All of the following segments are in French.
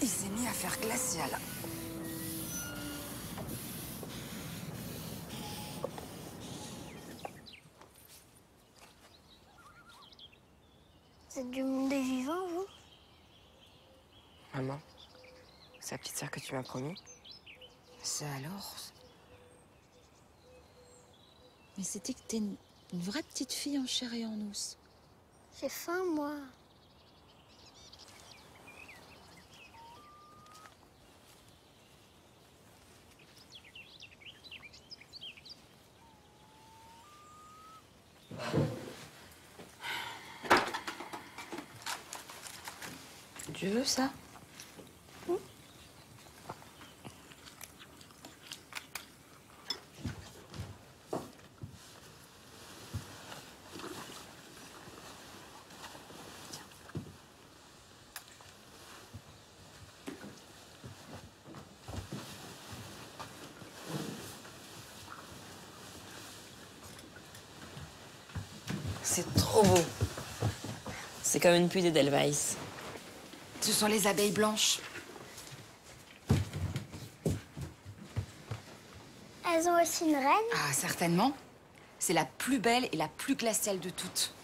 Il s'est mis à faire glacial. C'est du monde des vivants, vous? Maman, c'est la petite sœur que tu m'as promis. Ça alors? Mais c'était que t'es une vraie petite fille en chair et en os. J'ai faim, moi. Tu veux ça? C'est trop beau. C'est comme une pluie d'Edelweiss. Ce sont les abeilles blanches. Elles ont aussi une reine? Ah, certainement. C'est la plus belle et la plus glaciale de toutes.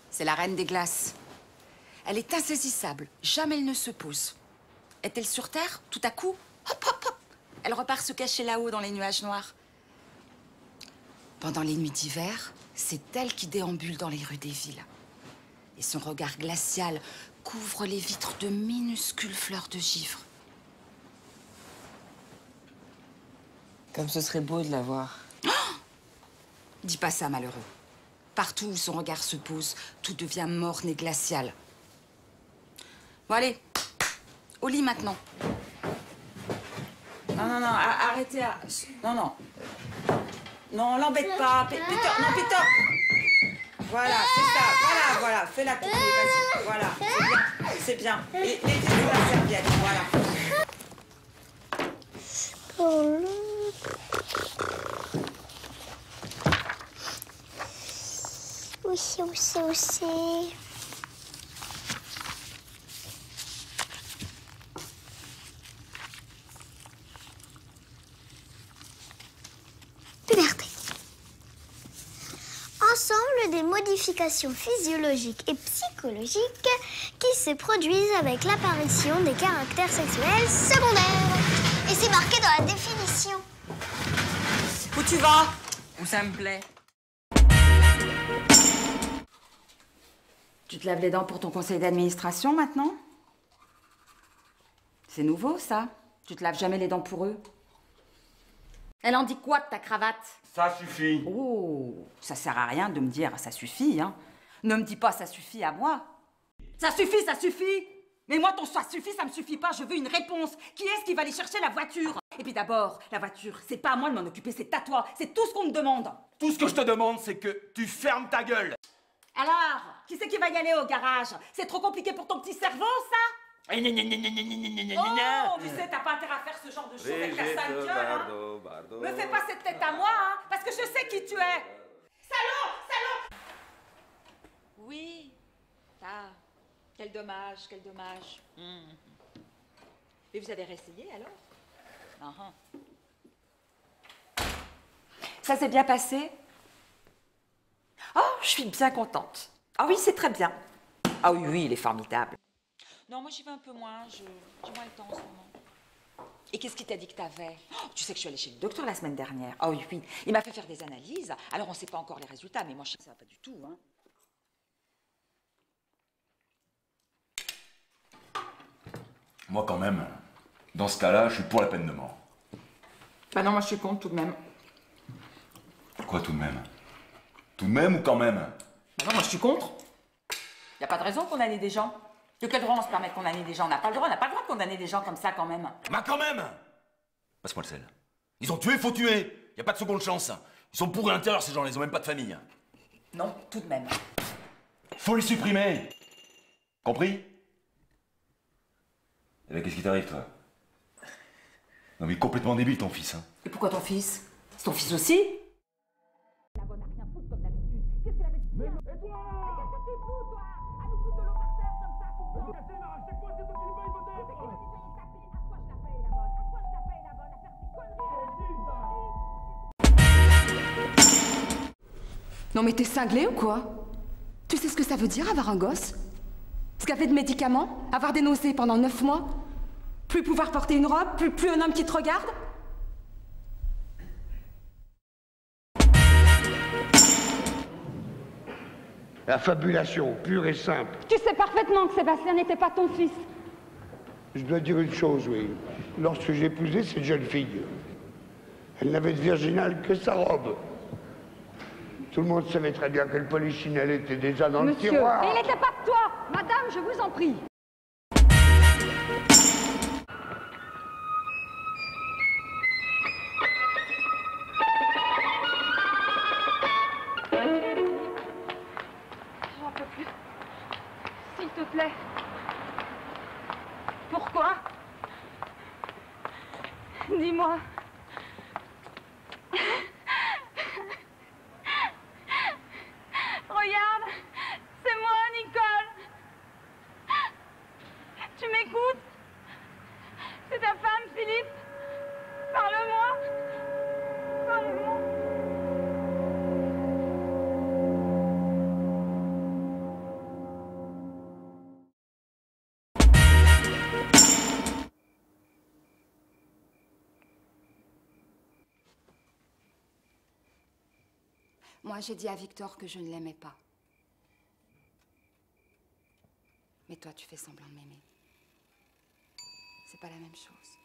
C'est la reine des glaces. Elle est insaisissable. Jamais elle ne se pose. Est-elle sur Terre, tout à coup, hop, hop, hop, elle repart se cacher là-haut dans les nuages noirs. Pendant les nuits d'hiver, c'est elle qui déambule dans les rues des villes. Et son regard glacial couvre les vitres de minuscules fleurs de givre. Comme ce serait beau de la voir. Dis pas ça, malheureux. Partout où son regard se pose, tout devient morne et glacial. Bon, allez, au lit maintenant. Non, non, non, arrêtez. Non, non. Non, l'embête pas. Peter, non, Peter. Voilà, c'est ça. Voilà, voilà. Fais la tournée, vas-y. Voilà, c'est bien. C'est bien. Et mettez-vous la serviette, voilà. Oh, aussi. Puberté. Ensemble des modifications physiologiques et psychologiques qui se produisent avec l'apparition des caractères sexuels secondaires. Et c'est marqué dans la définition. Où tu vas? Où ça me plaît. Tu te laves les dents pour ton conseil d'administration maintenant? C'est nouveau, ça. Tu te laves jamais les dents pour eux. Elle en dit quoi de ta cravate? Ça suffit. Oh, ça sert à rien de me dire ça suffit, hein. Ne me dis pas ça suffit à moi. Ça suffit, ça suffit. Mais moi, ton ça suffit, ça me suffit pas. Je veux une réponse. Qui est-ce qui va aller chercher la voiture? Et puis d'abord, la voiture, c'est pas à moi de m'en occuper, c'est à toi. C'est tout ce qu'on me demande. Tout ce que je te demande, c'est que tu fermes ta gueule. Alors, qui c'est qui va y aller au garage? C'est trop compliqué pour ton petit cerveau, ça? Oh, tu sais, t'as pas intérêt à faire ce genre de choses avec ta sale gueule, hein. Me fais pas cette tête à moi, hein, parce que je sais qui tu es. Salaud, salaud. Oui. Ah, quel dommage, quel dommage. Mais vous avez réessayé, alors? Ça s'est bien passé? Oh, je suis bien contente. Ah oui, c'est très bien. Ah oui, oui, il est formidable. Non, moi j'y vais un peu moins, j'ai moins le temps en ce moment. Et qu'est-ce qui t'a dit que t'avais? Oh, tu sais que je suis allée chez le docteur la semaine dernière. Ah oui, oui, il m'a fait faire des analyses. Alors on ne sait pas encore les résultats, mais moi je sais que ça va pas du tout, hein. Moi, quand même, dans ce cas-là, je suis pour la peine de mort. Bah non, moi je suis contre tout de même. Quoi, tout de même? Tout de même ou quand même? Bah non, moi je suis contre. Y a pas de raison de condamner des gens. De quel droit on se permet de condamner des gens? On n'a pas le droit, on n'a pas le droit de condamner des gens comme ça quand même. Bah quand même! Passe-moi le sel. Ils ont tué, faut tuer. Y a pas de seconde chance. Ils sont pourris à l'intérieur, ces gens, ils ont même pas de famille. Non, tout de même. Faut les supprimer. Compris? Eh ben, qu'est-ce qui t'arrive, toi? Non mais complètement débile, ton fils, hein. Et pourquoi ton fils? C'est ton fils aussi? La bonne a rien foutre comme d'habitude. Qu'est-ce qu'elle avait de dire? Et toi? Qu'est-ce que tu fous, toi? À nous foutre de l'eau par terre comme ça, tout le temps. Non mais t'es cinglé ou quoi? Tu sais ce que ça veut dire avoir un gosse? Ce qu'a fait de médicaments? Avoir des nausées pendant 9 mois? Plus pouvoir porter une robe? Plus un homme qui te regarde? La fabulation, pure et simple. Tu sais parfaitement que Sébastien n'était pas ton fils. Je dois dire une chose, oui. Lorsque j'ai épousé cette jeune fille, elle n'avait de virginale que sa robe. Tout le monde savait très bien que le polichinelle était déjà dans le tiroir. Il n'était pas de toi. Madame, je vous en prie. J'en peux plus. S'il te plaît. Pourquoi? Dis-moi. Regarde, c'est moi, Nicole. Tu m'écoutes? C'est ta femme, Philippe. Parle-moi. Parle-moi. Moi, j'ai dit à Victor que je ne l'aimais pas. Mais toi, tu fais semblant de m'aimer. C'est pas la même chose.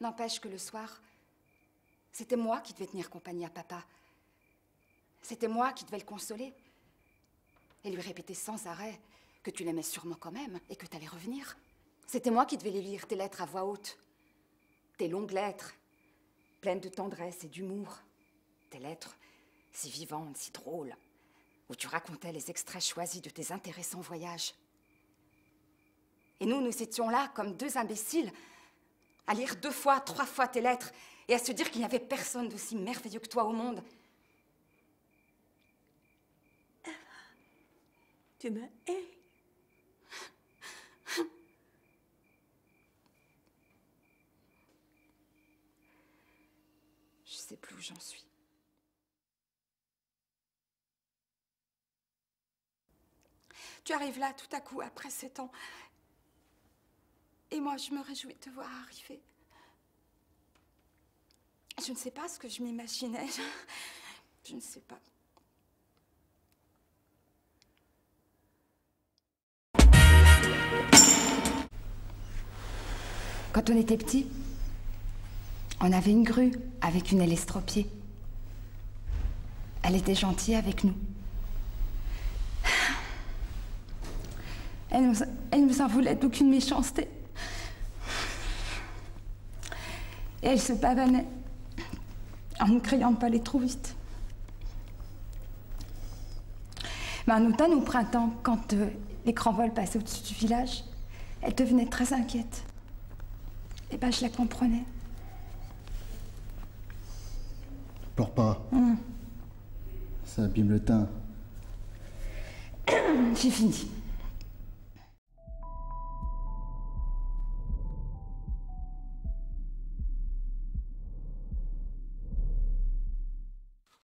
N'empêche que le soir, c'était moi qui devais tenir compagnie à papa. C'était moi qui devais le consoler. Et lui répéter sans arrêt que tu l'aimais sûrement quand même et que t'allais revenir. C'était moi qui devais lui lire tes lettres à voix haute. Tes longues lettres, pleines de tendresse et d'humour. Tes lettres si vivantes, si drôles, où tu racontais les extraits choisis de tes intéressants voyages. Et nous étions là comme deux imbéciles, à lire 2 fois, 3 fois tes lettres et à se dire qu'il n'y avait personne d'aussi merveilleux que toi au monde. Tu me hais. Je sais plus où j'en suis. Tu arrives là tout à coup après 7 ans. Et moi, je me réjouis de te voir arriver. Je ne sais pas ce que je m'imaginais. Je ne sais pas. Quand on était petit, on avait une grue avec une aile estropiée. Elle était gentille avec nous. Elle nous en voulait d'aucune méchanceté. Et elle se pavanait en nous criant de pas aller trop vite. Mais en automne ou au printemps, quand les grands vols passaient au-dessus du village, elle devenait très inquiète. Et ben, je la comprenais. Pleure pas. Ça abîme le teint. J'ai fini.